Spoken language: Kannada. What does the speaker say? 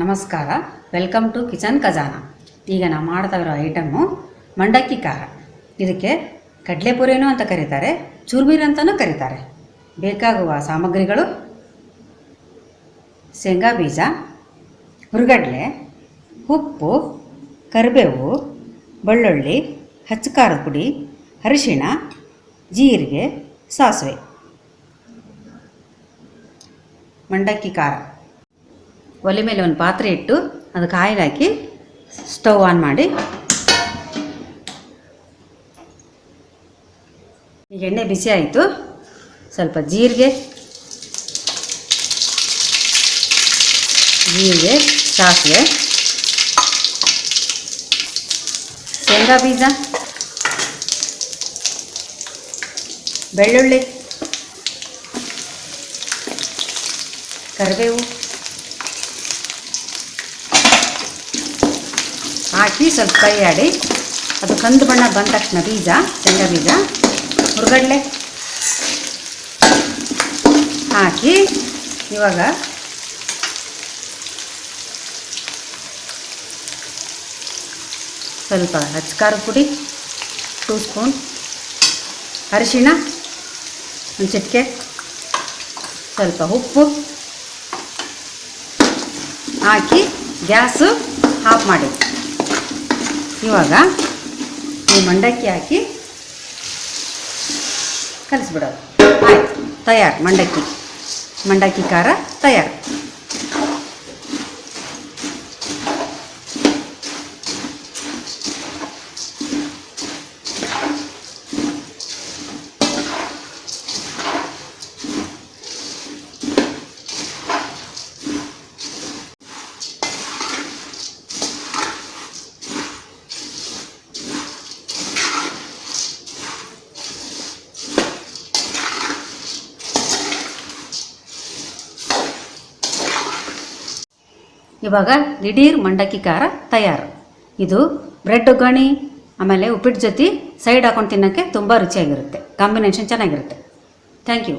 ನಮಸ್ಕಾರ, ವೆಲ್ಕಮ್ ಟು ಕಿಚನ್ ಖಜಾನ. ಈಗ ನಾವು ಮಾಡ್ತಾ ಇರೋ ಐಟಮ್ಮು ಮಂಡಕ್ಕಿ ಖಾರ. ಇದಕ್ಕೆ ಕಡಲೆಪುರಿನೂ ಅಂತ ಕರೀತಾರೆ, ಚುರ್ಮೀರ್ ಅಂತಲೂ ಕರೀತಾರೆ. ಬೇಕಾಗುವ ಸಾಮಗ್ರಿಗಳು: ಶೇಂಗಾ ಬೀಜ, ಹುರುಗಡ್ಲೆ, ಉಪ್ಪು, ಕರಿಬೇವು, ಬೆಳ್ಳುಳ್ಳಿ, ಹಚ್ಚ ಖಾರದ ಪುಡಿ, ಅರಿಶಿಣ, ಜೀರಿಗೆ, ಸಾಸಿವೆ. ಮಂಡಕ್ಕಿ ಖಾರ. ಒಲೆ ಮೇಲೆ ಒಂದು ಪಾತ್ರೆ ಇಟ್ಟು ಅದಕ್ಕೆ ಆಯಿಲ್ ಹಾಕಿ ಸ್ಟವ್ ಆನ್ ಮಾಡಿ. ಈಗ ಎಣ್ಣೆ ಬಿಸಿ ಆಯಿತು. ಸ್ವಲ್ಪ ಜೀರಿಗೆ, ಸಾಸಿವೆ, ಶೇಂಗಾ ಬೀಜ, ಬೆಳ್ಳುಳ್ಳಿ, ಕರಿಬೇವು ಹಾಕಿ ಸ್ವಲ್ಪ ಕೈ ಆಡಿ ಅದು ಕಂದು ಬಣ್ಣ ಬಂದ ತಕ್ಷಣ ಶೇಂಗಾ ಬೀಜ, ಹುರುಗಡ್ಲೆ ಹಾಕಿ ಇವಾಗ ಸ್ವಲ್ಪ ಹಚ್ಚ ಖಾರದ ಪುಡಿ 2 ಸ್ಪೂನ್, ಅರಿಶಿಣ ಒಂದು ಚಿಟಿಕೆ, ಸ್ವಲ್ಪ ಉಪ್ಪು ಹಾಕಿ ಗ್ಯಾಸು ಆಫ್ ಮಾಡಿ. ಇವಾಗ ಈ ಮಂಡಕ್ಕಿ ಹಾಕಿ ಕಲಿಸ್ಬಿಡೋದು. ಆಯ್ತು, ತಯಾರು. ಮಂಡಕ್ಕಿ ಖಾರ ತಯಾರು. ಇವಾಗ ದಿಢೀರ್ ಮಂಡಕ್ಕಿ ಖಾರ ತಯಾರು. ಇದು ಬ್ರೆಡ್ ಒಗ್ಗರಣೆ ಆಮೇಲೆ ಉಪ್ಪಿಟ್ಟು ಜೊತೆ ಸೈಡ್ ಹಾಕೊಂಡು ತಿನ್ನೋಕ್ಕೆ ತುಂಬ ರುಚಿಯಾಗಿರುತ್ತೆ. ಕಾಂಬಿನೇಷನ್ ಚೆನ್ನಾಗಿರುತ್ತೆ. Thank you.